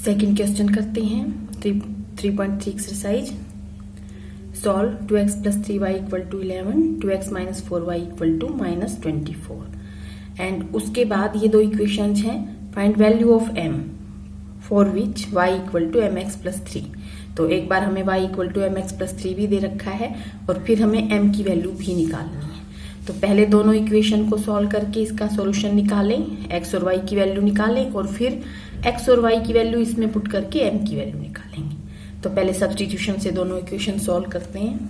Second question करते हैं 3.3 exercise. Solve 2x + 3y = 11, 2x - 4y = -24 and उसके बाद ये दो इक्वेशंस हैं। Find value of m for which y = mx + 3। तो एक बार हमें y = mx + 3 भी दे रखा है और फिर हमें m की वैल्यू भी निकालनी है। तो पहले दोनों इक्वेशन को सॉल्व करके इसका सॉल्यूशन निकालें, x और y की वैल्यू निकालें और फिर x और y की वैल्यू इसमें पुट करके m की वैल्यू निकालेंगे। तो पहले सब्स्टिट्यूशन से दोनों इक्वेशन सॉल्व करते हैं।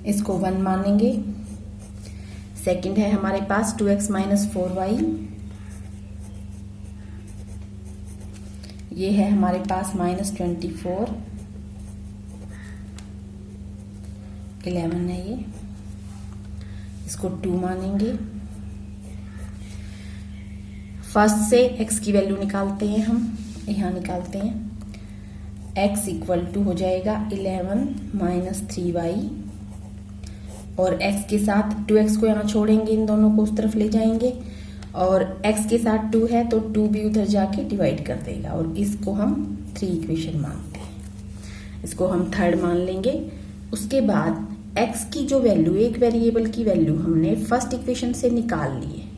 इसको 1 मानेंगे। सेकंड है हमारे पास 2x - 4y, ये है हमारे पास -24, 11 है ये, इसको 2 मानेंगे। फर्स्ट से x की वैल्यू निकालते हैं, हम यहाँ निकालते हैं। x = हो जाएगा 11 - 3y और x के साथ 2x को यहाँ छोड़ेंगे, इन दोनों को उस तरफ ले जाएंगे और x के साथ 2 है तो 2 भी उधर जाके डिवाइड कर देगा और इसको हम 3 इक्वेशन मानते हैं। इसको हम थर्ड मान लेंगे। उसके बाद x की जो वैल्यू, एक वेरिएबल की वैल्यू हमने फर्स्ट इक्वेशन से निकाल ली है,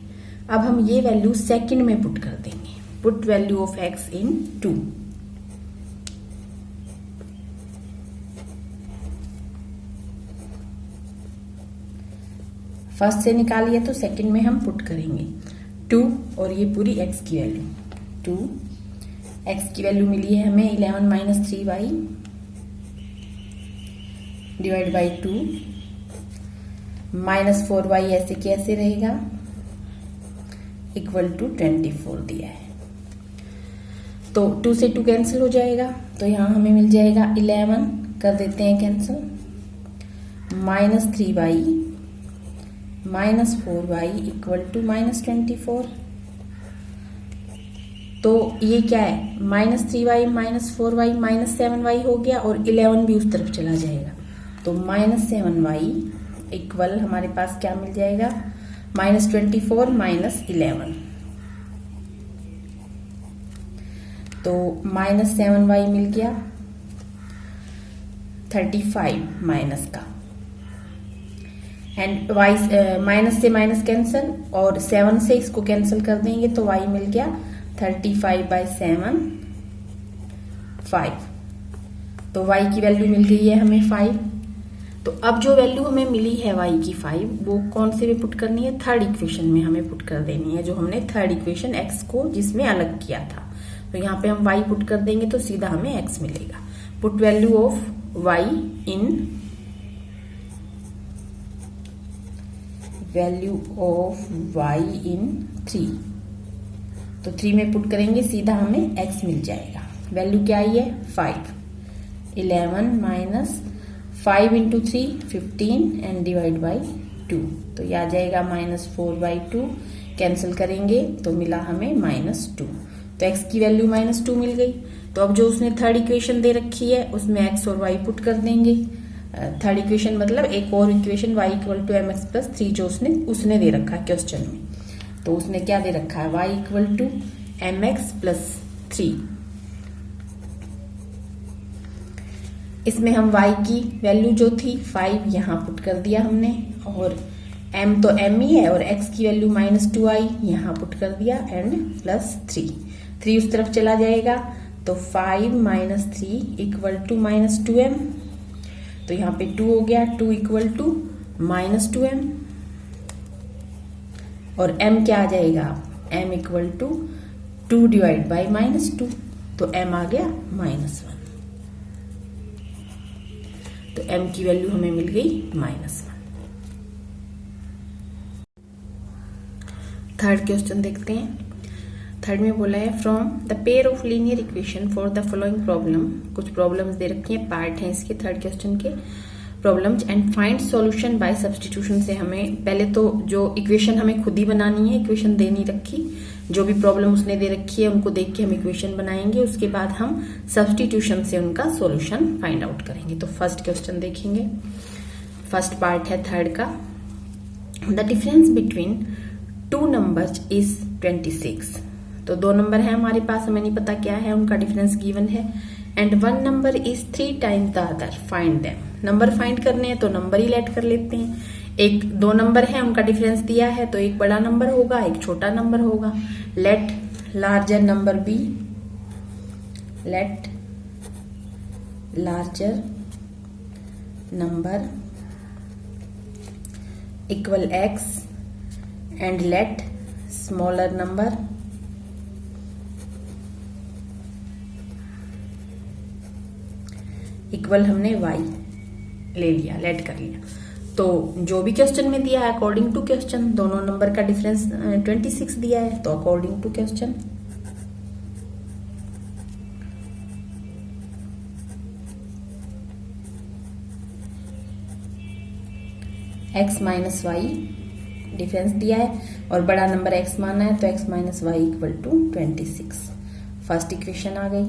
अब हम ये वैल्यू सेकंड में पुट कर देंगे। Put value of x in 2। First से निकालिए तो सेकंड में हम पुट करेंगे 2 और ये पूरी x की वैल्यू 2। x की वैल्यू मिली है हमें 11 - 3y डिवाइड बाई 2 -4y ऐसे कैसे रहेगा = 24 दिया है। तो 2 से 2 कैंसिल हो जाएगा तो यहां हमें मिल जाएगा 11 कर देते हैं कैंसिल, -3y -4y = -24। तो ये क्या है, -3y -4y -7y हो गया और 11 भी उस तरफ चला जाएगा तो -7y इक्वल हमारे पास क्या मिल जाएगा, -24 - 11। तो -7y मिल गया 35 माइनस का एंड y माइनस से माइनस कैंसिल और 7 से इसको कैंसिल कर देंगे तो y मिल गया 35/7 5। तो y की वैल्यू मिल गई है हमें 5। तो अब जो वैल्यू हमें मिली है y की 5 वो कौन से में पुट करनी है, थर्ड इक्वेशन में हमें पुट कर देनी है, जो हमने थर्ड इक्वेशन x को जिसमें अलग किया था। तो यहाँ पे हम y पुट कर देंगे तो सीधा हमें x मिलेगा। Put value of y in value of y इन 3। तो 3 में पुट करेंगे सीधा हमें x मिल जाएगा। वैल्यू क्या आई है 5, 11 - 5 × 3 15 एंड डिवाइड बाई 2। तो यह आ जाएगा -4/2, कैंसिल करेंगे तो मिला हमें -2। तो x की वैल्यू -2 मिल गई। तो अब जो उसने थर्ड इक्वेशन दे रखी है उसमें x और y पुट कर देंगे। थर्ड इक्वेशन मतलब एक और इक्वेशन y = mx + 3 जो उसने दे रखा है क्वेश्चन में। तो उसने क्या दे रखा है, y = mx + 3। इसमें हम y की वैल्यू जो थी 5 यहाँ पुट कर दिया हमने और m तो m ही है और x की वैल्यू -2i यहाँ पुट कर दिया एंड +3। 3 उस तरफ चला जाएगा तो 5 - 3 = -2m। तो यहाँ पे 2 हो गया, 2 = -2m और m क्या आ जाएगा, m = 2 डिवाइड बाई -2 तो m आ गया -1। तो m की वैल्यू हमें मिल गई -1। थर्ड क्वेश्चन देखते हैं। थर्ड में बोला है from the pair of linear equation for the following problem. कुछ प्रॉब्लम्स दे रखी हैं, पार्ट हैं इसके थर्ड क्वेश्चन के problems and find solution bye substitution. से हमें पहले तो जो इक्वेशन हमें खुद ही बनानी है, इक्वेशन दे नहीं रखी, जो भी प्रॉब्लम उसने दे रखी है उनको देख के हम इक्वेशन बनाएंगे, उसके बाद हम सब्स्टिट्यूशन से उनका सॉल्यूशन फाइंड आउट करेंगे। तो फर्स्ट क्वेश्चन देखेंगे, फर्स्ट पार्ट है थर्ड का। The difference between 2 numbers is 26. तो 2 नंबर है हमारे पास, हमें नहीं पता क्या है, उनका डिफरेंस गिवन है. And 1 number is 3 times the other, find them. Number find करने हैं तो नंबर ही लेट कर लेते हैं. 2 नंबर है, उनका डिफरेंस दिया है, तो एक बड़ा नंबर होगा, एक छोटा नंबर होगा. Let larger number B, let larger number equal x and let smaller number equal, हमने y ले लिया, लेट कर लिया. तो जो भी क्वेश्चन में दिया है अकॉर्डिंग टू क्वेश्चन, दोनों नंबर का डिफरेंस 26 दिया है, तो according to question x minus Y difference दिया है और बड़ा नंबर x माना है, तो x minus Y equal to 26. First equation आ गई.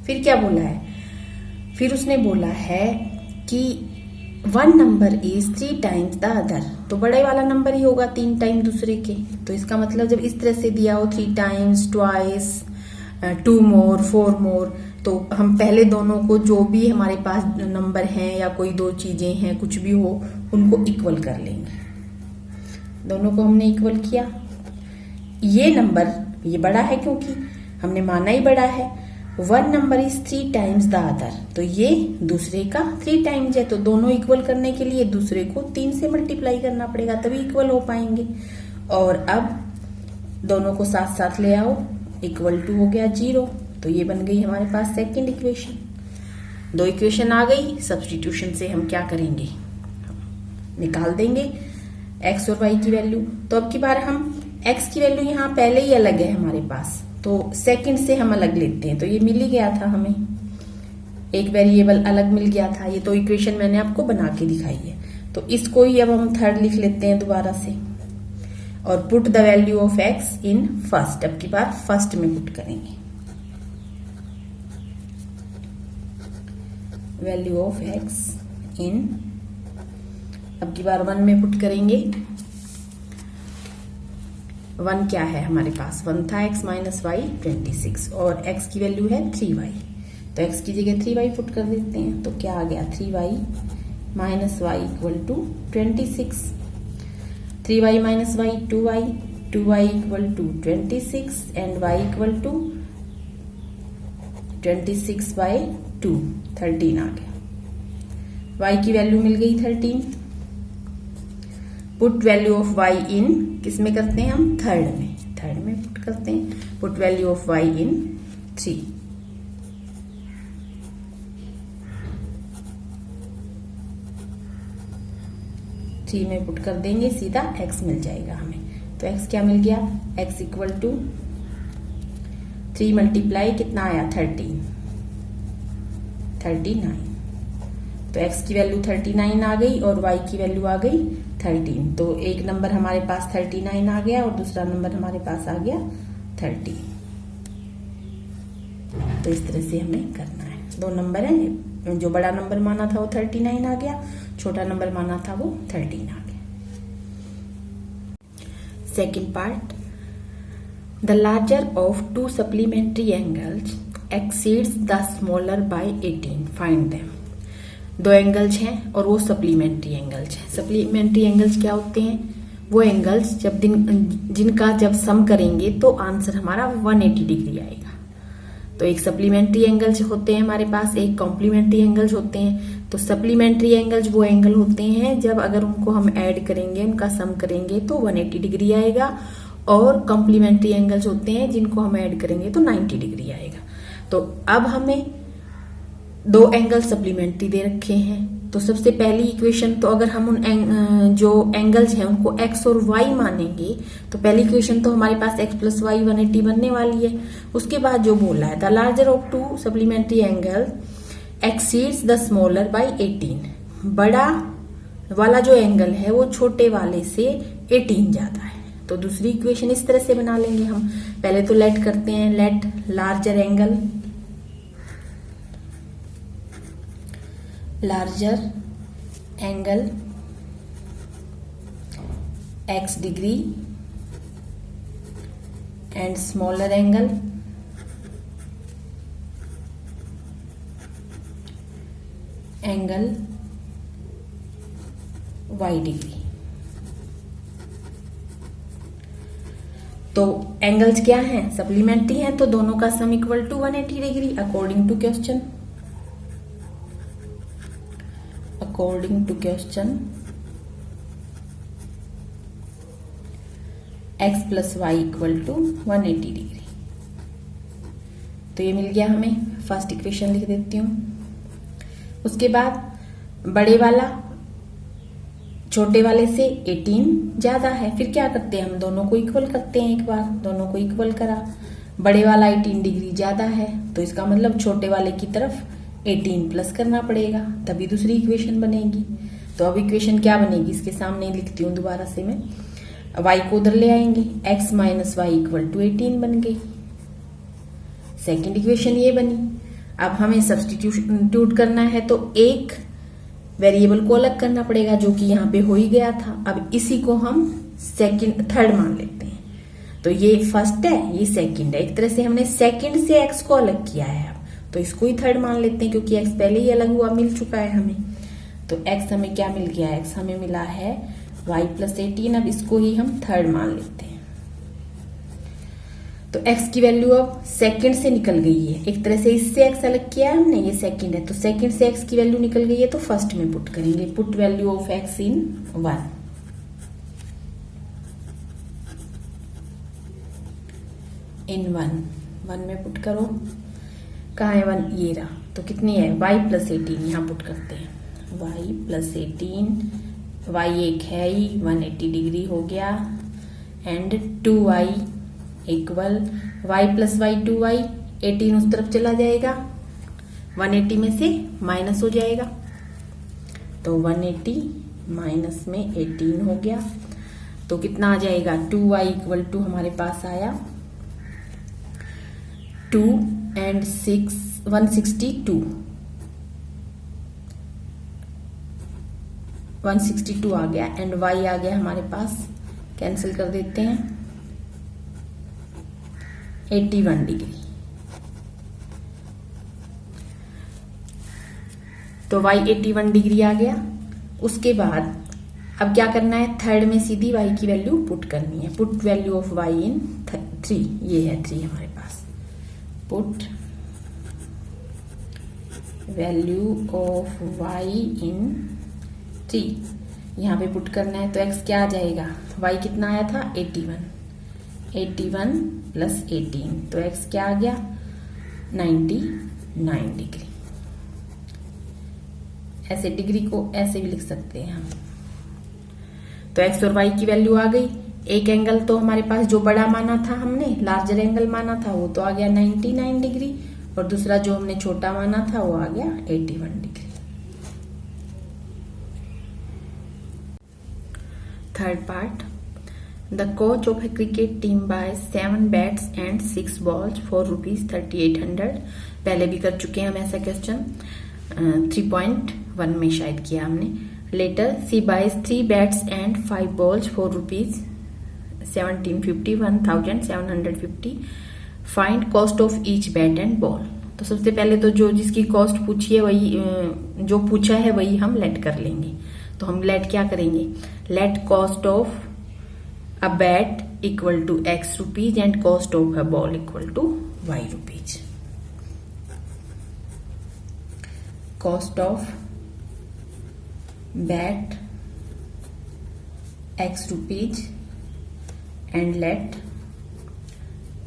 फिर क्या बोला है, फिर उसने बोला है कि 1 number is 3 times the other, तो बड़े वाला नंबर ही होगा 3 टाइम दूसरे के. तो इसका मतलब जब इस तरह से दिया हो 3 टाइम्स, ट्वाइस, 2 मोर, 4 मोर, तो हम पहले दोनों को जो भी हमारे पास नंबर हैं या कोई 2 चीजें हैं, कुछ भी हो, उनको इक्वल कर लेंगे. दोनों को हमने इक्वल किया. ये नंबर ये बड़ा है क्योंकि हमने माना ही बड़ा है. 1 number is 3 times the other, तो ये दूसरे का 3 टाइम्स है, तो दोनों इक्वल करने के लिए दूसरे को 3 से मल्टीप्लाई करना पड़ेगा, तभी इक्वल हो पाएंगे. और अब दोनों को साथ साथ ले आओ, इक्वल टू हो गया 0, तो ये बन गई हमारे पास सेकंड इक्वेशन. 2 इक्वेशन आ गई. सब्स्टिट्यूशन से हम क्या करेंगे, निकाल देंगे x और y की वैल्यू. तो अब की बार हम x की वैल्यू यहाँ पहले ही अलग है हमारे पास, तो सेकंड से हम अलग लेते हैं. तो ये मिल ही गया था, हमें एक वेरिएबल अलग मिल गया था. ये तो इक्वेशन मैंने आपको बना के दिखाई है, तो इसको ही अब हम थर्ड लिख लेते हैं दोबारा से. और put the value of x in first, अब की बार फर्स्ट में पुट करेंगे. वैल्यू ऑफ x इन, अब की बार 1 में पुट करेंगे. 1 क्या है हमारे पास, 1 था, x माइनस वाई 26, और x की वैल्यू है 3y, तो x की जगह 3y पुट कर देते हैं. तो क्या आ गया, 3y minus Y equal to 26. 3y minus Y 2y, 2y equal to 26 and y equal to 26 by 2, 13 आ गया. y की वैल्यू मिल गई 13. Put value of y in, किस में करते हैं हम, थर्ड में पुट करते हैं. Put value of y in 3. Three में पुट कर देंगे, सीधा x मिल जाएगा हमें. तो x क्या मिल गया, x इक्वल टू 3 मल्टीप्लाई कितना आया, 39. तो x की वैल्यू 39 आ गई और y की वैल्यू आ गई 13. तो एक नंबर हमारे पास 39 आ गया और दूसरा नंबर हमारे पास आ गया 30. तो इस तरह से हमें करना है. 2 नंबर है, जो बड़ा नंबर माना था वो 39 आ गया, छोटा नंबर माना था वो 13 आ गया. Second part, the larger of 2 supplementary angles exceeds the smaller by 18, find them. 2 angles हैं और वो सप्लीमेंट्री एंगल्स हैं. सप्लीमेंट्री एंगल्स क्या होते हैं, वो एंगल्स जब जिनका जब सम करेंगे तो आंसर हमारा 180 डिग्री आएगा. तो एक सप्लीमेंट्री एंगल्स होते हैं हमारे पास, एक कॉम्प्लीमेंट्री एंगल्स होते हैं. तो सप्लीमेंट्री एंगल्स वो एंगल होते हैं जब अगर उनको हम ऐड करेंगे, उनका सम करेंगे तो 180 डिग्री आएगा, और कॉम्प्लीमेंट्री एंगल्स होते हैं जिनको हम ऐड करेंगे तो 90 डिग्री आएगा. तो अब हमें 2 एंगल सप्लीमेंट्री दे रखे हैं. तो सबसे पहली इक्वेशन, तो अगर हम उन जो एंगल्स हैं उनको x और y मानेंगे, तो पहली इक्वेशन तो हमारे पास x प्लस वाई 180 बनने वाली है. उसके बाद जो बोला है, the larger of 2 supplementary angle exceeds the smaller by 18, बड़ा वाला जो एंगल है वो छोटे वाले से 18 ज्यादा है. तो दूसरी इक्वेशन इस तरह से बना लेंगे हम. पहले तो लेट करते हैं, let larger angle x degree and smaller angle y degree. तो एंगल्स क्या हैं? सप्लीमेंट्री हैं, तो दोनों का sum equal to 180 degree according to question. x plus Y equal to 180 degree. तो ये मिल गया हमें। फर्स्ट इक्वेशन लिख देती हूं। उसके बाद बड़े वाला छोटे वाले से 18 ज्यादा है, फिर क्या करते हैं हम दोनों को इक्वल करते हैं। एक बार दोनों को इक्वल करा, बड़े वाला 18 डिग्री ज्यादा है तो इसका मतलब छोटे वाले की तरफ 18 प्लस करना पड़ेगा, तभी दूसरी इक्वेशन बनेगी। तो अब इक्वेशन क्या बनेगी इसके सामने लिखती हूँ दोबारा से मैं। y को उधर ले आएंगे, x minus Y equal to 18 बन गई। सेकेंड इक्वेशन ये बनी। अब हमें सब्स्टिट्यूट करना है तो एक वेरिएबल को अलग करना पड़ेगा जो कि यहाँ पे हो ही गया था। अब इसी को हम थर्ड मान लेते हैं। तो ये फर्स्ट है, ये सेकंड है। एक तरह से हमने सेकंड से x को अलग किया है, अब तो इसको ही थर्ड मान लेते हैं क्योंकि x पहले ही अलग हुआ, मिल चुका है हमें। तो x हमें क्या मिल गया? x हमें मिला है y प्लस 18। अब इसको ही हम थर्ड मान लेते हैं। तो x की वैल्यू अब सेकंड से निकल गई है। एक तरह से इससे x अलग किया है हमने, ये सेकंड है तो सेकंड से x की वैल्यू निकल गई है, तो फर्स्ट में पुट करेंगे। पुट वैल्यू ऑफ x इन 1। इन 1 में पुट करो। कहाँ है 1? ये रहा। तो कितनी है? y प्लस 18 यहाँ पुट करते हैं। y प्लस 18, y एक है ही, 180 डिग्री हो गया। And 2y equal y plus Y 2y, 18 उस तरफ चला जाएगा, 180 में से माइनस हो जाएगा। तो 180 माइनस में 18 हो गया। तो कितना आ जाएगा? 2y इक्वल टू हमारे पास आया 2 एंड 6 162 आ गया। एंड y आ गया हमारे पास, कैंसिल कर देते हैं, 81 डिग्री। तो y 81 डिग्री आ गया। उसके बाद अब क्या करना है? थर्ड में सीधी y की वैल्यू पुट करनी है। पुट वैल्यू ऑफ y इन 3, ये है 3 हमारे पास। पुट वैल्यू ऑफ y इन 3 यहाँ पे पुट करना है। तो x क्या आ जाएगा? y कितना आया था? 81 प्लस 18, तो x क्या आ गया? 99 डिग्री। ऐसे डिग्री को ऐसे भी लिख सकते हैं हम। तो x और y की वैल्यू आ गई। एक एंगल तो हमारे पास जो बड़ा माना था हमने, लार्जर एंगल माना था, वो तो आ गया 99 डिग्री, और दूसरा जो हमने छोटा माना था वो आ गया 81 degree. Third part. The coach of a cricket team buys 7 bats and 6 balls for rupees 3800। पहले भी कर चुके हैं हम ऐसा क्वेश्चन, 3.1 में शायद किया हमने। Later she buys 3 bats and 5 balls for rupees 1750 1750। Find cost of each bat and ball। तो सबसे पहले तो जो जिसकी कॉस्ट पूछी है वही, जो पूछा है वही हम लेट कर लेंगे। तो हम लेट क्या करेंगे? Let cost of a bat equal to x rupees and cost of a ball equal to y rupees। Cost of bat x rupees and let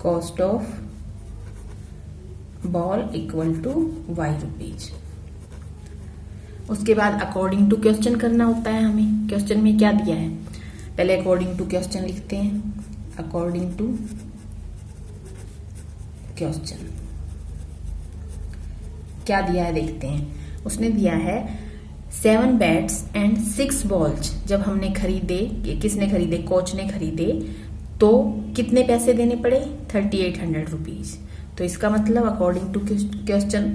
cost of ball equal to y rupees। उसके बाद according to question करना होता है हमें। Question में क्या दिया है? पहले अकॉर्डिंग टू क्वेश्चन लिखते हैं। अकॉर्डिंग टू क्वेश्चन क्या दिया है देखते हैं। उसने दिया है 7 बैट्स एंड 6 बॉल्स। जब हमने खरीदे, किसने खरीदे? कोच ने खरीदे, तो कितने पैसे देने पड़े? 3800 रुपीज। तो इसका मतलब अकॉर्डिंग टू क्वेश्चन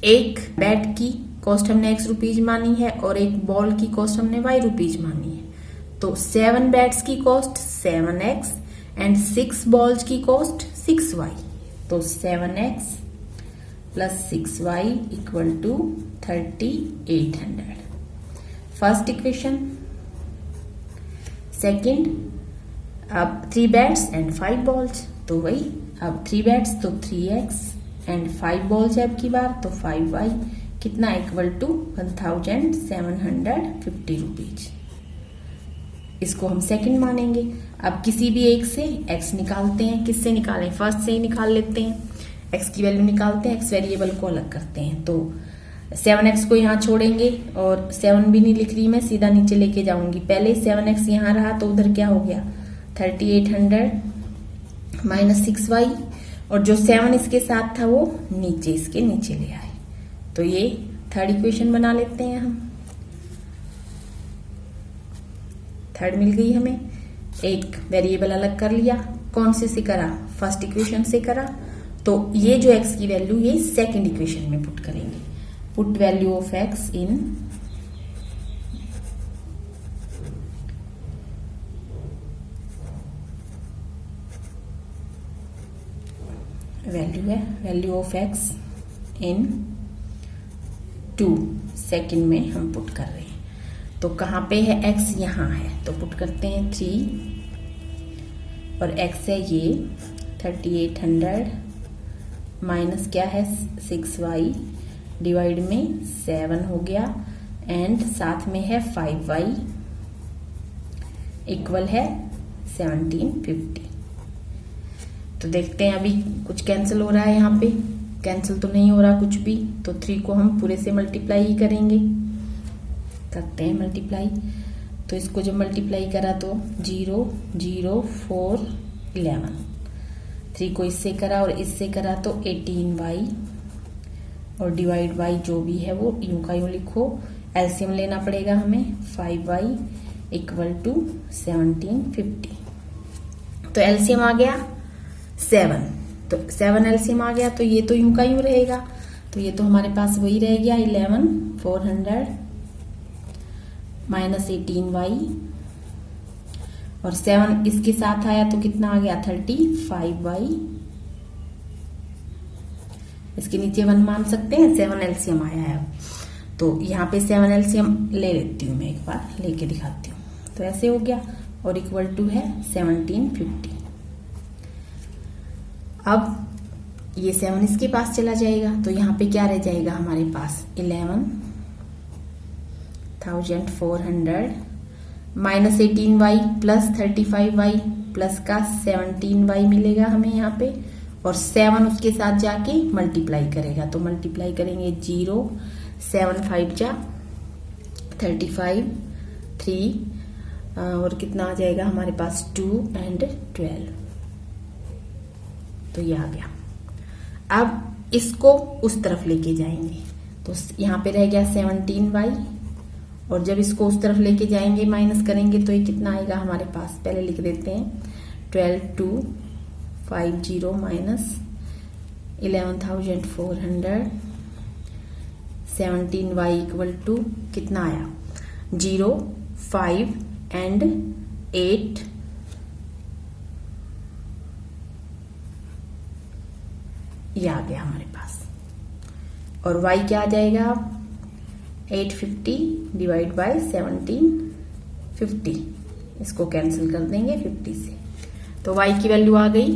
एक बैट की कॉस्ट हमने x रुपीज मानी है और एक बॉल की कॉस्ट हमने y रुपीज मानी है। तो 7 बैट्स की कॉस्ट 7x एंड 6 बॉल्स की कॉस्ट 6y, तो 7x plus 6y equal to 3800। First equation. Second, अब 3 बैट्स एंड 5 बॉल्स, तो वही अब 3 बैट्स तो 3x एंड 5 बॉल्स है अब की बार, तो 5y कितना इक्वल टू 1750 रुपीज। इसको हम सेकंड मानेंगे। अब किसी भी एक से x निकालते हैं। किससे निकालें? फर्स्ट से ही निकाल लेते हैं। x की वैल्यू निकालते हैं, x वेरिएबल को अलग करते हैं। तो 7x को यहाँ छोड़ेंगे और 7 भी नहीं लिख रही मैं, सीधा नीचे लेके जाऊंगी। पहले 7x यहाँ रहा तो उधर क्या हो गया 3800 माइनस 6y, और जो 7 इसके साथ था वो नीचे इसके नीचे ले आए। तो ये थर्ड इक्वेशन बना लेते हैं हम। थर्ड मिल गई हमें। एक वेरिएबल अलग कर लिया। कौन से करा? फर्स्ट इक्वेशन से करा। तो ये जो x की वैल्यू ये सेकंड इक्वेशन में पुट करेंगे। Put value of x in value of x in 2 second में हम पुट कर रहे हैं। तो कहां पे है x? यहाँ है, तो पुट करते हैं 3 और x है ये 3800 माइनस क्या है 6y डिवाइड में 7 हो गया एंड साथ में है 5y इक्वल है 1750। तो देखते हैं अभी कुछ कैंसिल हो रहा है यहाँ पे। कैंसिल तो नहीं हो रहा कुछ भी, तो 3 को हम पूरे से मल्टीप्लाई ही करेंगे। करते हैं मल्टीप्लाई। तो इसको जब मल्टीप्लाई करा तो 0 0 4 11, 3 को इससे करा और इससे करा तो 18y और डिवाइड बाई जो भी है वो यूं का यूं लिखो। एलसीएम लेना पड़ेगा हमें। 5y equal to 1750। तो एलसीएम आ गया 7, तो 7 एलसीएम आ गया, तो ये तो यूं का यूं रहेगा। तो ये तो हमारे पास वही रह गया 11400 माइनस 18y और 7 इसके साथ आया तो कितना आ गया 35y। इसके नीचे 1 मान सकते हैं, 7 एलसीएम आया है। तो यहाँ पे 7 एलसीएम ले लेती हूँ मैं, एक बार लेके दिखाती हूँ। तो ऐसे हो गया और इक्वल टू है 1750। अब ये 7 इसके पास चला जाएगा, तो यहाँ पे क्या रह जाएगा हमारे पास 11,400 minus 18y plus 35y plus का 17y मिलेगा हमें यहाँ पे, और 7 उसके साथ जाके मल्टीप्लाई करेगा। तो मल्टीप्लाई करेंगे 0 7 5 जा 35 3 और कितना आ जाएगा हमारे पास 2 एंड 12। तो ये आ गया। अब इसको उस तरफ लेके जाएंगे, तो यहाँ पे रह गया 17y और जब इसको उस तरफ लेके जाएंगे माइनस करेंगे तो ये कितना आएगा हमारे पास, पहले लिख देते हैं 12,250 माइनस 11,400 17y इक्वल टू कितना आया 0 5 एंड 8 ये आ गया हमारे पास। और y क्या आ जाएगा 850 डिवाइड बाय 1750, इसको कैंसिल कर देंगे 50 से। तो y की वैल्यू आ गई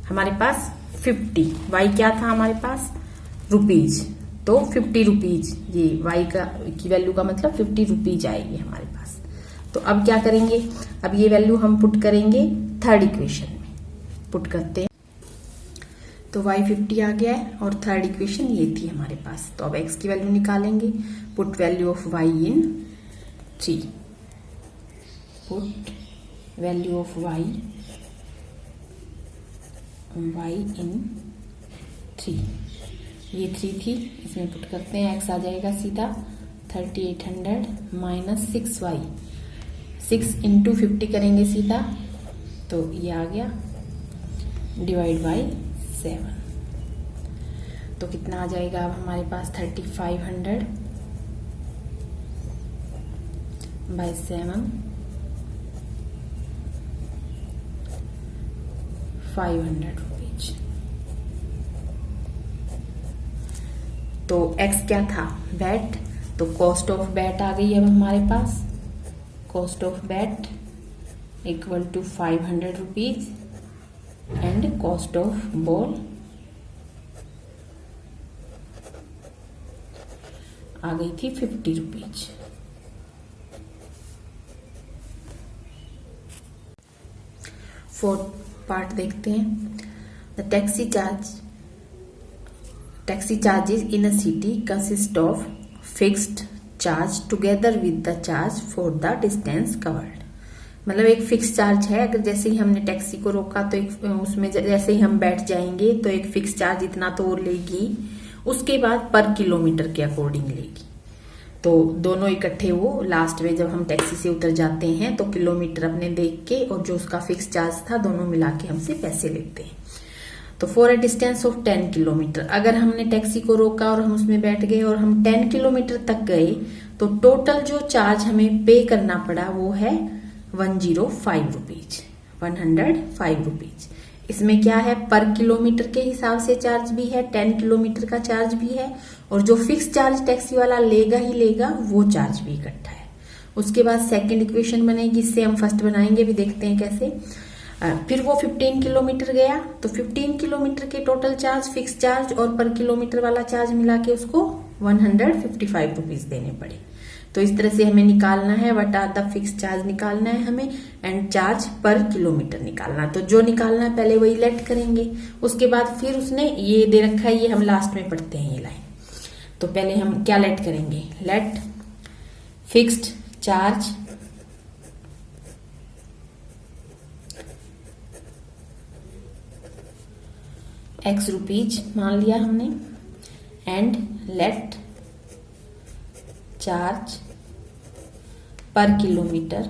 हमारे पास 50। y क्या था हमारे पास रुपीज, तो 50 रुपीज, ये y की वैल्यू का मतलब 50 रुपीज आएगी हमारे पास। तो अब क्या करेंगे, अब ये वैल्यू हम पुट करेंगे थर्ड इक्वेशन में। पुट करते हैं तो y 50 आ गया है और थर्ड इक्वेशन ये थी हमारे पास। तो अब x की वैल्यू निकालेंगे। Put value of y in 3। Put value of y इन 3। ये 3 थी, इसमें पुट करते हैं। x आ जाएगा सीधा 3800 माइनस 6y, 6 इंटू 50 करेंगे सीधा, तो ये आ गया डिवाइड बाई 7। तो कितना आ जाएगा अब हमारे पास 3500 बाई 7 500 रुपीज। तो x क्या था? बैट। तो कॉस्ट ऑफ बैट आ गई अब हमारे पास। Cost of bat equal to 500 rupees and cost of ball आ गई थी 50 रुपीज। फोर्थ पार्ट देखते हैं। The taxi charges in a city consist of fixed charge together with the charge for the distance covered. मतलब एक fix charge है। अगर जैसे ही हमने टैक्सी को रोका तो एक उसमें जैसे ही हम बैठ जाएंगे तो एक फिक्स चार्ज इतना तो और लेगी, उसके बाद पर किलोमीटर के अकॉर्डिंग लेगी। तो दोनों इकट्ठे वो लास्ट में जब हम टैक्सी से उतर जाते हैं तो किलोमीटर अपने देख के और जो उसका फिक्स चार्ज था दोनों मिला के हमसे पैसे लेते हैं। तो for a distance of 10 kilometre, अगर हमने टैक्सी को रोका और हम उसमें बैठ गए और हम 10 किलोमीटर तक गए तो टोटल जो चार्ज हमें पे करना पड़ा वो है 105 रुपीज। 105 रुपीज। इसमें क्या है, पर किलोमीटर के हिसाब से चार्ज भी है, 10 किलोमीटर का चार्ज भी है, और जो फिक्स चार्ज टैक्सी वाला लेगा ही लेगा वो चार्ज भी इकट्ठा है। उसके बाद सेकंड इक्वेशन बनेगी, इससे हम फर्स्ट बनाएंगे, भी देखते हैं कैसे। फिर वो 15 किलोमीटर गया तो 15 किलोमीटर के टोटल चार्ज, फिक्स चार्ज और पर किलोमीटर वाला चार्ज मिला के उसको 155 रुपीज देने पड़े। तो इस तरह से हमें निकालना है what are the fix charge निकालना है हमें एंड चार्ज पर किलोमीटर निकालना। तो जो निकालना है पहले वही लेट करेंगे, उसके बाद फिर उसने ये दे रखा है, ये हम लास्ट में पढ़ते हैं ये लाइन। तो पहले हम क्या लेट करेंगे, let fixed charge x rupees मान लिया हमने and let charge per kilometre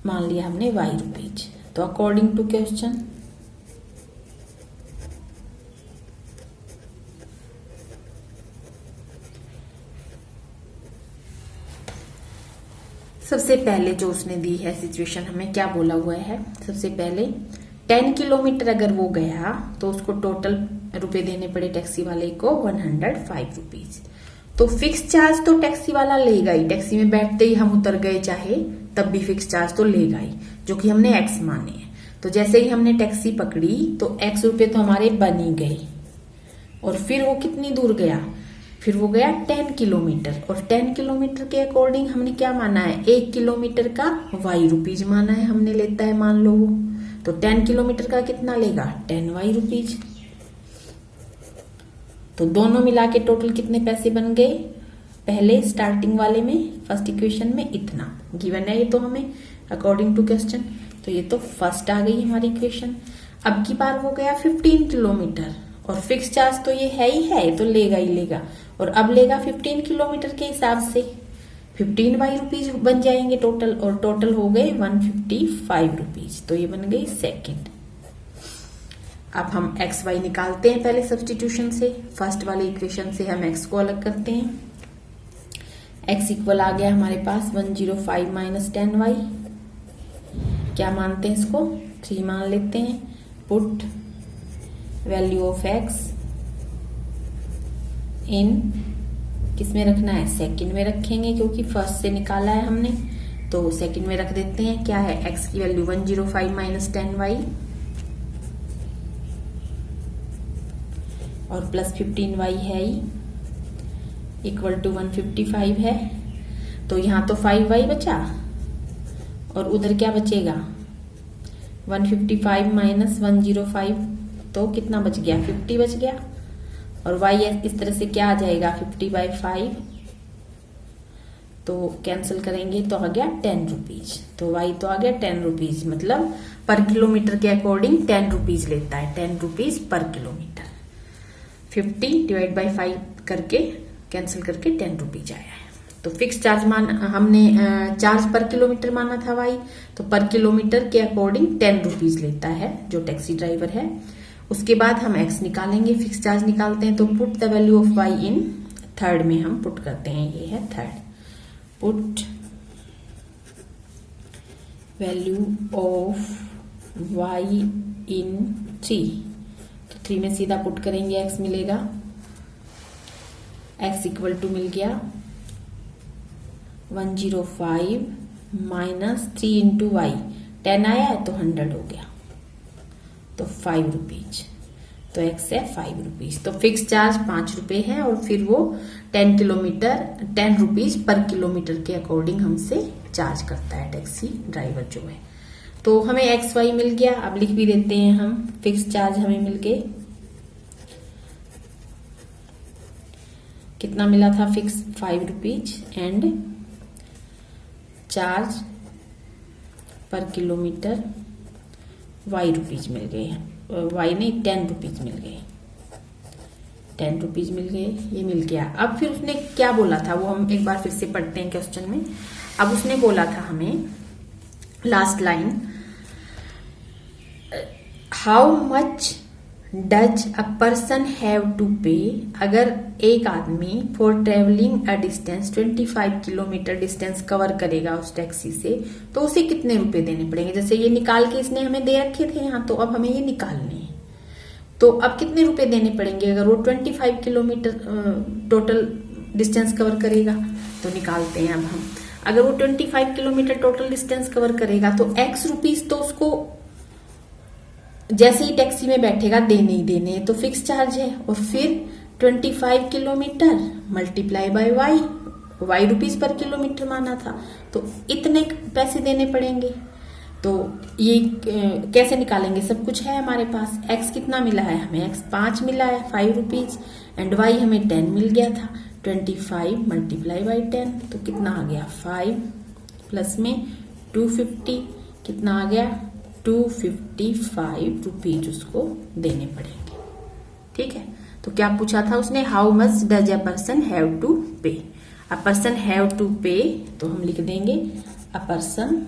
मान लिया हमने y रुपीज। तो अकॉर्डिंग टू क्वेश्चन सबसे पहले जो उसने दी है सिचुएशन, हमें क्या बोला हुआ है, सबसे पहले 10 किलोमीटर अगर वो गया तो उसको टोटल रुपए देने पड़े टैक्सी वाले को 105 रुपीज। तो फिक्स चार्ज तो टैक्सी वाला लेगा ही, टैक्सी में बैठते ही हम उतर गए चाहे तब भी फिक्स चार्ज तो लेगा ही, जो कि हमने x माने हैं। तो जैसे ही हमने टैक्सी पकड़ी तो x रुपए तो हमारे बन ही गए, और फिर वो कितनी दूर गया, फिर वो गया 10 किलोमीटर, और 10 किलोमीटर के अकॉर्डिंग हमने क्या माना है, 1 किलोमीटर का y रुपीज माना है हमने, लेता है मान लो वो। तो 10 किलोमीटर का कितना लेगा, 10y रुपीज। तो दोनों मिला के टोटल कितने पैसे बन गए, पहले स्टार्टिंग वाले में फर्स्ट इक्वेशन में इतना गिवन है ये तो हमें अकॉर्डिंग टू क्वेश्चन। तो ये तो फर्स्ट आ गई हमारी इक्वेशन। अब की बार वो गया 15 किलोमीटर और फिक्स चार्ज तो ये है ही है, ये तो लेगा ही लेगा, और अब लेगा 15 किलोमीटर के हिसाब से 15y रुपीज बन जाएंगे टोटल, और टोटल हो गए 155 रुपीज। तो ये बन गई सेकंड। अब हम एक्स वाई निकालते हैं पहले सब्सटीट्यूशन से। फर्स्ट वाले इक्वेशन से हम एक्स को अलग करते हैं। एक्स इक्वल आ गया हमारे पास 105 माइनस 10y, क्या मानते हैं इसको, 3 मान लेते हैं। पुट वैल्यू ऑफ एक्स इन किस में रखना है, सेकंड में रखेंगे, क्योंकि फर्स्ट से निकाला है हमने, तो सेकंड में रख देते हैं। क्या है, एक्स की वैल्यू 105 माइनस 10y और प्लस 15y है ही, इक्वल टू 155 है। तो यहां तो 5y बचा और उधर क्या बचेगा, 155 माइनस 105, तो कितना बच गया, 50 बच गया। और y इस तरह से क्या आ जाएगा, 50/5, तो कैंसिल करेंगे तो आ गया 10 रुपीज। तो y तो आ गया 10 रुपीज, मतलब पर किलोमीटर के अकॉर्डिंग 10 रुपीज लेता है, 10 rupees per kilometre. 50 divide by 5 करके कैंसिल करके 10 रुपीज आया है। तो फिक्स चार्ज हमने चार्ज पर किलोमीटर माना था y, तो पर किलोमीटर के अकॉर्डिंग 10 रुपीज लेता है जो टैक्सी ड्राइवर है। उसके बाद हम x निकालेंगे, फिक्स चार्ज निकालते हैं। तो put the value of y in third में हम पुट करते हैं, ये है third. Put value of y इन 3, तो 3 में सीधा पुट करेंगे x मिलेगा, x इक्वल टू मिल गया 105 माइनस 3 इंटू वाई, 10 आया है तो 100 हो गया, तो 5 रुपीज, तो x है 5 रुपीज। तो फिक्स चार्ज 5 रुपए है और फिर वो 10 रुपीज पर किलोमीटर के अकॉर्डिंग हमसे चार्ज करता है टैक्सी ड्राइवर जो है। तो हमें एक्स वाई मिल गया, अब लिख भी देते हैं हम, फिक्स चार्ज हमें मिल गए, कितना मिला था fix 5 rupees and charge per kilometre Y rupees मिल गए, वाई नहीं 10 रुपीज मिल गए, 10 रुपीज मिल गए, ये मिल गया। अब फिर उसने क्या बोला था वो हम एक बार फिर से पढ़ते हैं क्वेश्चन में। अब उसने बोला था हमें last line, how much does a person have to pay, अगर एक आदमी for travelling a distance 25 kilometre distance cover करेगा उस टैक्सी से, तो उसे कितने रुपए देने पड़ेंगे। जैसे ये निकाल के इसने हमें दे रखे थे यहाँ, तो अब हमें ये निकालने हैं, तो अब कितने रुपए देने पड़ेंगे अगर वो 25 किलोमीटर टोटल डिस्टेंस कवर करेगा। तो निकालते हैं अब हम, अगर वो 25 किलोमीटर टोटल डिस्टेंस कवर करेगा तो x रुपीज तो उसको जैसे ही टैक्सी में बैठेगा देने ही देने, तो फिक्स चार्ज है, और फिर 25 kilometre multiply by y rupees per kilometre माना था, तो इतने पैसे देने पड़ेंगे। तो ये कैसे निकालेंगे, सब कुछ है हमारे पास। x कितना मिला है हमें, x 5 मिला है 5 रुपीज एंड y हमें 10 मिल गया था, 25 मल्टीप्लाई बाई 10, तो कितना आ गया 5 प्लस में 250, कितना आ गया 255 रुपीज उसको देने पड़ेंगे। ठीक है, तो क्या पूछा था उसने, how much does a person have to pay. A person have to पे, तो हम लिख देंगे अ पर्सन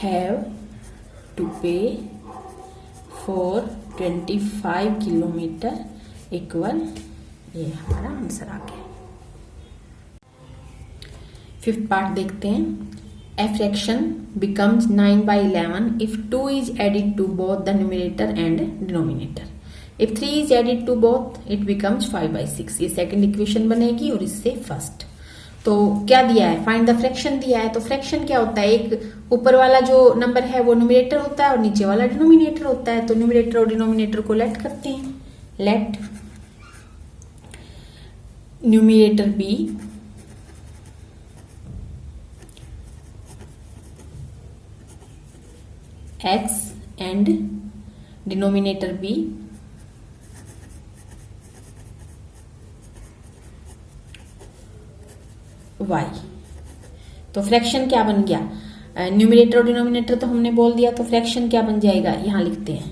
हैव टू पे फॉर 25 किलोमीटर इक्वल, ये हमारा आंसर आ गया। फिफ्थ पार्ट देखते हैं। A fraction becomes 9/11 if 2 is added to both the numerator and denominator. If 3 is added to both, it becomes 5/6. ये सेकंड इक्वेशन बनेगी और इससे फर्स्ट। तो क्या दिया है, फाइंड द फ्रैक्शन दिया है। तो फ्रैक्शन क्या होता है, एक ऊपर वाला जो नंबर है वो न्यूमरेटर होता है और नीचे वाला डिनोमिनेटर होता है। तो न्यूमरेटर और डिनोमिनेटर को लेट करते हैं, let numerator B x and denominator b y। तो फ्रैक्शन क्या बन गया, न्यूमरेटर और डिनोमिनेटर तो हमने बोल दिया, तो फ्रैक्शन क्या बन जाएगा, यहां लिखते हैं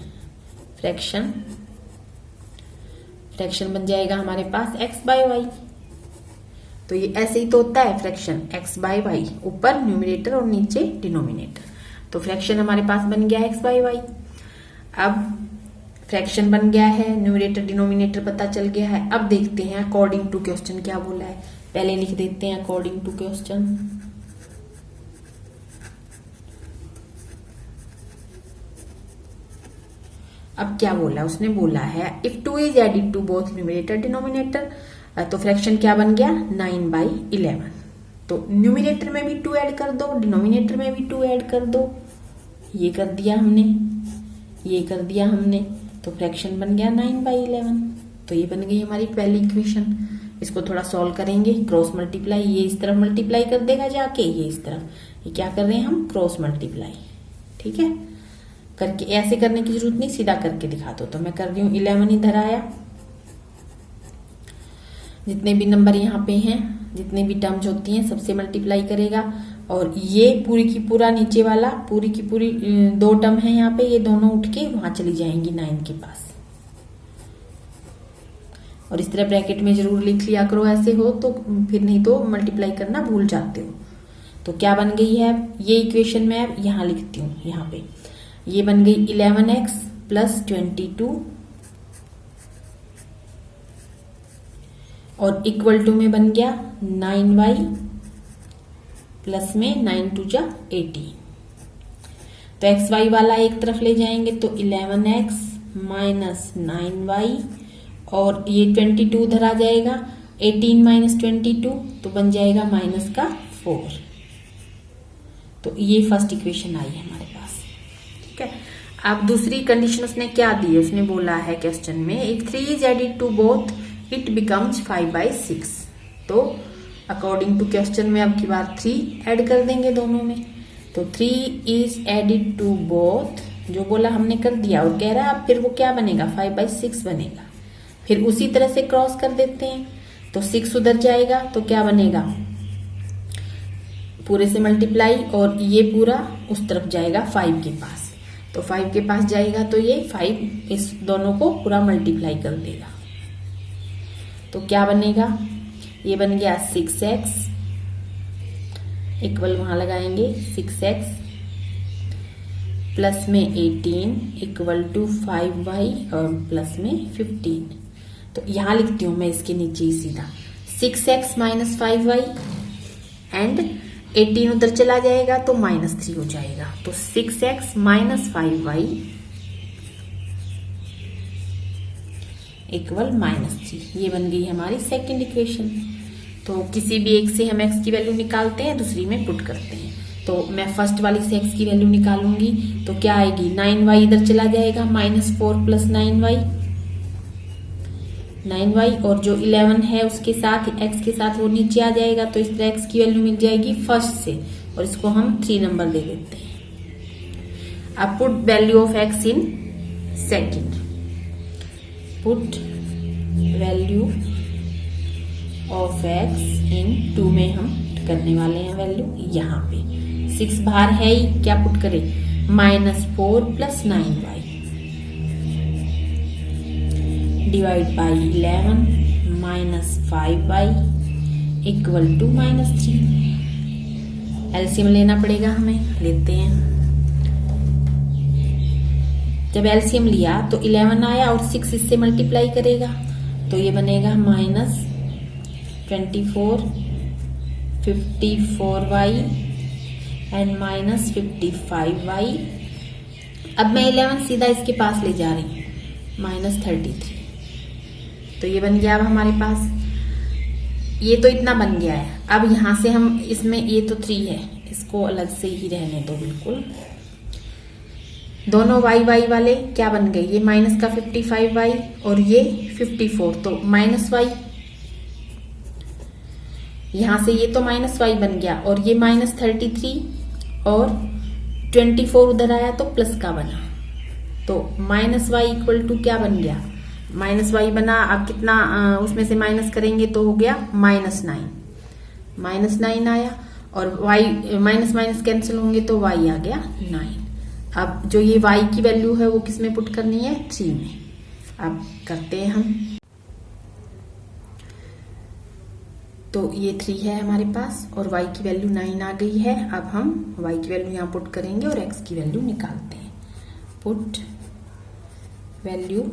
फ्रैक्शन बन जाएगा हमारे पास x बाय वाई। तो ये ऐसे ही तो होता है फ्रैक्शन, x बाय वाई, ऊपर न्यूमरेटर और नीचे डिनोमिनेटर। तो फ्रैक्शन हमारे पास बन गया x बाय वाई। अब फ्रैक्शन बन गया है, न्यूमरेटर डिनोमिनेटर पता चल गया है। अब देखते हैं अकॉर्डिंग टू क्वेश्चन क्या बोला है, पहले लिख देते हैं अकॉर्डिंग टू क्वेश्चन। अब क्या बोला उसने, बोला है if 2 is added to both numerator denominator, तो फ्रैक्शन क्या बन गया 9/11। तो न्यूमरेटर में भी 2 ऐड कर दो, डिनोमिनेटर में भी 2 ऐड कर दो, ये कर दिया हमने, ये कर दिया हमने, तो फ्रैक्शन बन गया 9/11। तो ये बन गई हमारी पहली इक्वेशन। इसको थोड़ा सॉल्व करेंगे, क्रॉस मल्टीप्लाई, ये इस तरफ मल्टीप्लाई कर देगा जाके, ये इस तरफ, ये क्या कर रहे हैं हम, क्रॉस मल्टीप्लाई। ठीक है, करके ऐसे करने की जरूरत नहीं, सीधा करके दिखा दो। तो मैं कर रही हूँ 11 इधर आया, जितने भी नंबर यहाँ पे हैं, जितने भी टर्म्स होती हैं सबसे मल्टीप्लाई करेगा, और ये पूरी की पूरा नीचे वाला पूरी की पूरी 2 टर्म है यहाँ पे, ये दोनों उठ के वहां चली जाएंगी 9 के पास। और इस तरह ब्रैकेट में जरूर लिख लिया करो, ऐसे हो तो, फिर नहीं तो मल्टीप्लाई करना भूल जाते हो। तो क्या बन गई है ये इक्वेशन, में अब यहाँ लिखती हूँ, यहाँ पे ये बन गई 11x प्लस 22 और इक्वल टू में बन गया 9y प्लस में 9 2 जा 18। तो एक्स वाई वाला एक तरफ ले जाएंगे तो 11x माइनस 9y और ये 22 उधर आ जाएगा, 18 माइनस 22 तो बन जाएगा माइनस का 4। तो ये फर्स्ट इक्वेशन आई है हमारे पास। ठीक है, अब दूसरी कंडीशन उसने क्या दी है, उसने बोला है क्वेश्चन में if 3 is added to both it becomes 5/6। तो अकॉर्डिंग टू क्वेश्चन में अब की बार 3 ऐड कर देंगे दोनों में। तो 3 इज एडिड टू बोथ, जो बोला हमने कर दिया, और कह रहा है अब फिर वो क्या बनेगा 5/6 बनेगा। फिर उसी तरह से क्रॉस कर देते हैं तो 6 उधर जाएगा तो क्या बनेगा, पूरे से मल्टीप्लाई, और ये पूरा उस तरफ जाएगा 5 के पास। तो 5 के पास जाएगा तो ये 5 इस दोनों को पूरा मल्टीप्लाई कर देगा। तो क्या बनेगा, ये बन गया 6x इक्वल, वहां लगाएंगे 6x प्लस में 18 इक्वल टू 5y और प्लस में 15। तो यहां लिखती हूं मैं इसके नीचे ही सीधा 6x माइनस 5y एंड 18 उधर चला जाएगा तो -3 हो जाएगा। तो 6x माइनस 5y इक्वल -3, ये बन गई हमारी सेकंड इक्वेशन। तो किसी भी एक से हम x की वैल्यू निकालते हैं, दूसरी में पुट करते हैं। तो मैं फर्स्ट वाली से x की वैल्यू निकालूंगी तो क्या आएगी, 9y इधर चला जाएगा, -4 प्लस 9y और जो 11 है उसके साथ x के साथ वो नीचे आ जाएगा। तो इस तरह x की वैल्यू मिल जाएगी फर्स्ट से, और इसको हम 3 नंबर दे देते हैं। अब put value of x in second, put value of x इन 2 में हम करने वाले हैं वैल्यू। यहाँ पे 6 बाहर है ही, क्या पुट करें, -4 plus 9y divide by 11 minus 5y equal to -3। LCM लेना पड़ेगा हमें, लेते हैं। जब एलसीएम लिया तो 11 आया और 6 इससे मल्टीप्लाई करेगा तो ये बनेगा -24 54y एंड -55y। अब मैं 11 सीधा इसके पास ले जा रही हूँ, -33। तो ये बन गया अब हमारे पास, ये तो इतना बन गया है। अब यहां से हम इसमें, ये तो 3 है, इसको अलग से ही रहने दो बिल्कुल। दोनों y वाले क्या बन गए, ये माइनस का 55y और ये 54, तो -y। यहां से ये तो -y बन गया और ये -33 और 24 उधर आया तो प्लस का बना। तो -y इक्वल टू क्या बन गया, -y बना। अब कितना उसमें से माइनस करेंगे तो हो गया -9 आया, और y माइनस कैंसिल होंगे तो y आ गया 9। अब जो ये y की वैल्यू है वो किस में पुट करनी है, 3 में। अब करते हैं हम, तो ये 3 है हमारे पास और y की वैल्यू 9 आ गई है। अब हम y की वैल्यू यहाँ पुट करेंगे और x की वैल्यू निकालते हैं। पुट वैल्यू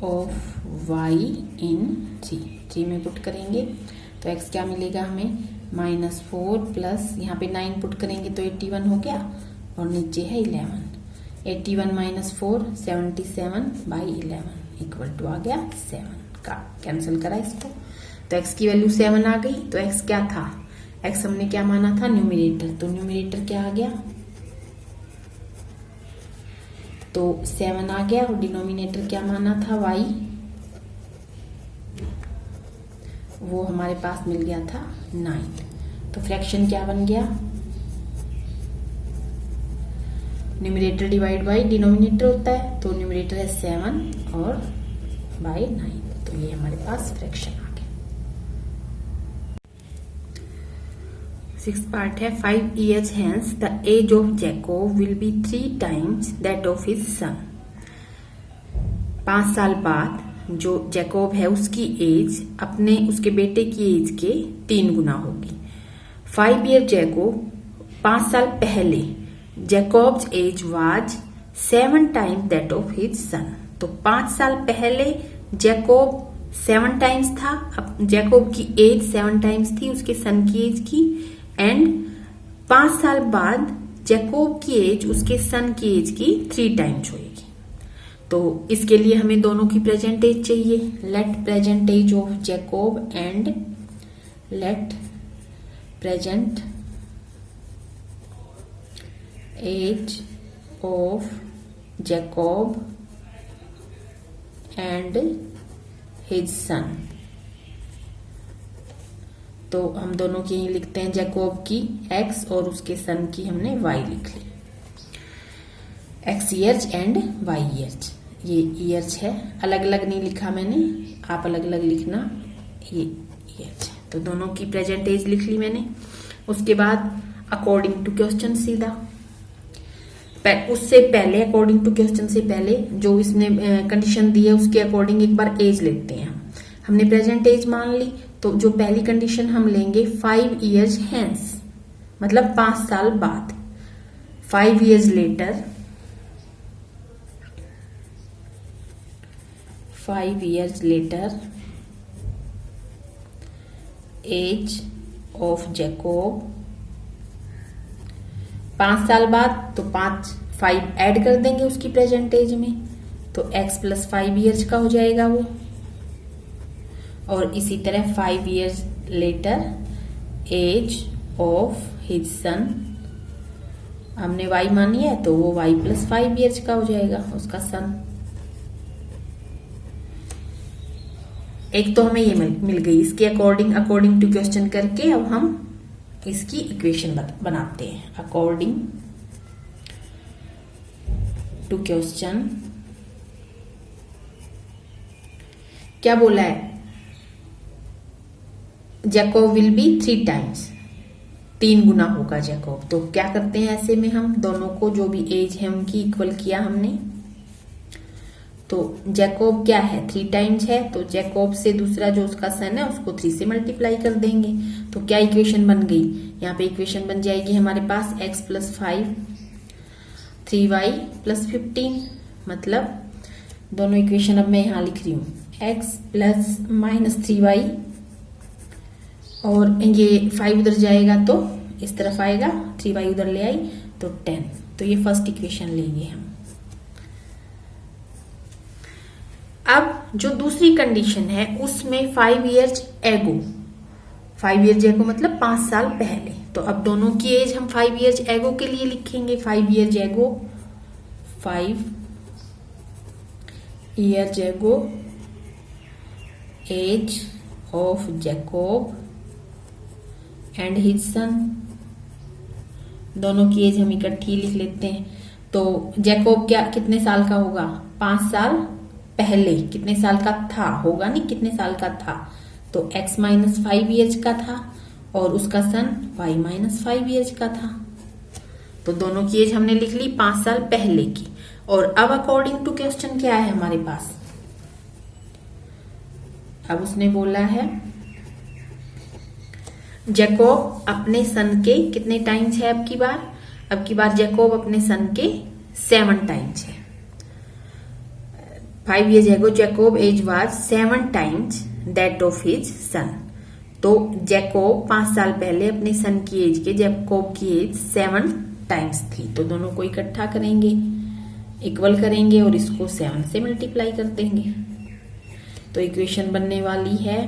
ऑफ y इन 3 में पुट करेंगे तो x क्या मिलेगा हमें, -4 प्लस यहाँ पे 9 पुट करेंगे तो 81 हो गया और नीचे है 11। 81 माइनस 4 77/11 इक्वल टू आ गया 7 का, कैंसिल करा इसको। तो x की वैल्यू 7 आ गई। तो x क्या था, x हमने क्या माना था, न्यूमरेटर। तो न्यूमरेटर क्या आ गया, तो 7 आ गया और डिनोमिनेटर क्या माना था, y, वो हमारे पास मिल गया था 9। तो फ्रैक्शन क्या बन गया, न्यूमरेटर डिवाइड बाई डिनोमिनेटर होता है, तो न्यूमरेटर है 7 और बाई 9। तो ये हमारे पास फ्रैक्शन आ गया। 6th पार्ट है 5 years hence the age of Jacob will be 3 times that of his son। 5 साल बाद जो जैकोब है उसकी एज उसके बेटे की एज के 3 गुना होगी। 5 year जैकोब, 5 साल पहले Jacob's age was 7 times that of his son। तो 5 साल पहले जैकोब 7 times था, अब जैकोब की एज 7 times थी उसके सन की एज की, एंड 5 साल बाद जैकोब की एज उसके सन की एज की 3 टाइम्स होगी। तो इसके लिए हमें दोनों की प्रेजेंट एज चाहिए। Let present age of Jacob and let present age of Jacob and his son. तो हम दोनों की ही लिखते हैं, जैकोब की x और उसके सन की हमने y लिख ली। x years and y years, ये ईयर्स है, अलग अलग नहीं लिखा मैंने, आप अलग अलग लिखना, ये ईयर्स है। तो दोनों की प्रेजेंट एज लिख ली मैंने। उसके बाद अकॉर्डिंग टू क्वेश्चन सीधा, उससे पहले अकॉर्डिंग टू क्वेश्चन से पहले जो इसने कंडीशन दी है उसके अकॉर्डिंग एक बार एज लेते हैं। हमने प्रेजेंट एज मान ली, तो जो पहली कंडीशन हम लेंगे 5 इयर्स हेंस, मतलब 5 साल बाद। 5 years later, 5 years later age of Jacob. 5 साल बाद तो 5 ऐड कर देंगे उसकी प्रेजेंट एज में, तो x + 5 इयर्स का हो जाएगा वो। और इसी तरह 5 years later age of his son, हमने y मानी है तो वो y + 5 इयर्स का हो जाएगा उसका सन। एक तो हमें ये मिल गई। इसके अकॉर्डिंग टू क्वेश्चन करके अब हम इसकी इक्वेशन बनाते हैं। अकॉर्डिंग टू क्वेश्चन क्या बोला है, जैकोब विल बी 3 टाइम्स, 3 गुना होगा जैकोब। तो क्या करते हैं, ऐसे में हम दोनों को जो भी एज है उनकी इक्वल किया हमने। तो जैकोब क्या है, 3 टाइम्स है, तो जैकोब से दूसरा जो उसका सन है उसको 3 से मल्टीप्लाई कर देंगे। तो क्या इक्वेशन बन गई, यहाँ पे इक्वेशन बन जाएगी हमारे पास x + 5 3y + 15। मतलब दोनों इक्वेशन अब मैं यहाँ लिख रही हूँ, x + -3y, और ये 5 उधर जाएगा तो इस तरफ आएगा, 3y उधर ले आई तो 10। तो ये फर्स्ट इक्वेशन लेंगे हम। अब जो दूसरी कंडीशन है उसमें 5 इयर्स एगो, 5 इयर्स एगो मतलब 5 साल पहले। तो अब दोनों की एज हम 5 इयर्स एगो के लिए लिखेंगे। 5 इयर्स एगो, 5 years ago age of Jacob and his son. दोनों की एज हम इकट्ठी लिख लेते हैं। तो जैकोब क्या कितने साल का होगा, 5 साल पहले कितने साल का था, होगा नहीं कितने साल का था, तो x - 5 इयर्स का था और उसका सन y - 5 इयर्स का था। तो दोनों की एज हमने लिख ली 5 साल पहले की। और अब अकॉर्डिंग टू क्वेश्चन क्या है हमारे पास, अब उसने बोला है जैकोब अपने सन के कितने टाइम्स है, अब की बार जैकोब अपने सन के 7 टाइम्स है। 5 years ago Jacob age was 7 times that of his son. तो जैकोब 5 साल पहले अपने सन की एज के जैकोब की एज 7 टाइम्स थी। तो दोनों को इकट्ठा करेंगे, इक्वल करेंगे और इसको 7 से मल्टीप्लाई कर देंगे। तो इक्वेशन बनने वाली है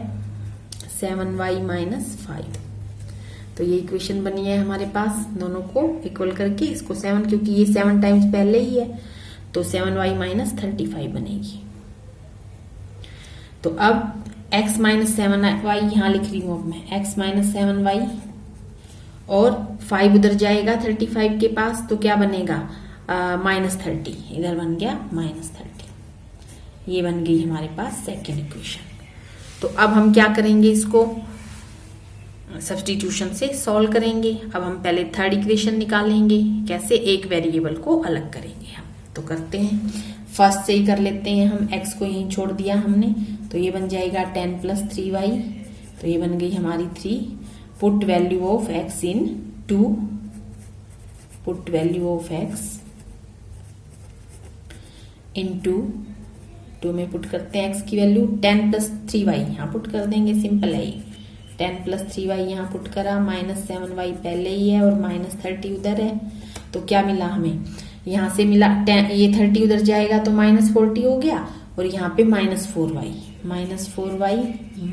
7y - 5। तो ये इक्वेशन बनी है हमारे पास, दोनों को इक्वल करके इसको 7, क्योंकि ये 7 टाइम्स पहले ही है तो 7y - 35 बनेगी। तो अब x - 7y यहां लिख रही हूं अब मैं, x - 7y और 5 उधर जाएगा 35 के पास, तो क्या बनेगा -30, इधर बन गया -30। ये बन गई हमारे पास सेकेंड इक्वेशन। तो अब हम क्या करेंगे, इसको सब्स्टिट्यूशन से सॉल्व करेंगे। अब हम पहले थर्ड इक्वेशन निकालेंगे, कैसे, एक वेरिएबल को अलग करेंगे हम। तो करते हैं, फर्स्ट से ही कर लेते हैं हम, x को यहीं छोड़ दिया हमने, तो ये बन जाएगा 10 + 3y, तो ये बन गई हमारी 3। Put value of x in 2, put value of x इन 2 में पुट करते हैं x की वैल्यू, 10 + 3y यहाँ पुट कर देंगे, सिंपल है ये। 10 प्लस 3y यहाँ पुट करा, -7y पहले ही है और -30 उधर है, तो क्या मिला हमें, यहाँ से मिला 10, ये 30 उधर जाएगा तो -40 हो गया, और यहाँ पे -4y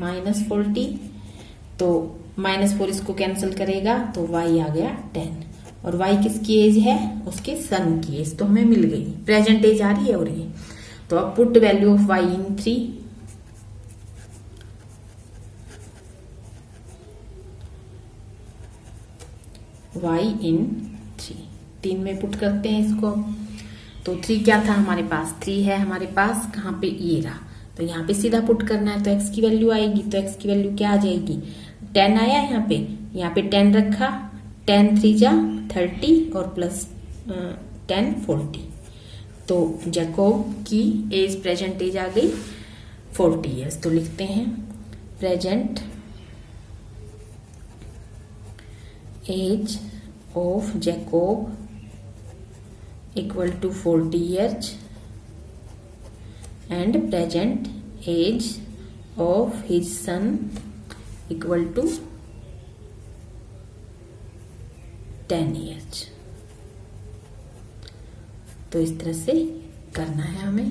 -40, तो -4 इसको कैंसिल करेगा तो y आ गया 10, और y किसकी एज है, उसके सन की एज, तो हमें मिल गई, प्रेजेंट एज आ रही है। और ये तो अब put value of y in 3, y इन 3 में पुट करते हैं इसको। तो 3 क्या था हमारे पास, 3 है हमारे पास, कहाँ पे, ये रहा, तो यहाँ पे सीधा पुट करना है, तो x की वैल्यू आएगी, तो x की वैल्यू क्या आ जाएगी, 10 आया यहाँ पे 10 रखा, 10 3 जा 30 और प्लस 10 40, तो जैकोब की एज, प्रेजेंट एज आ गई 40 ईयर्स। तो लिखते हैं present age of Jacob equal to 40 years and present age of his son equal to 10 years. तो इस तरह से करना है हमें।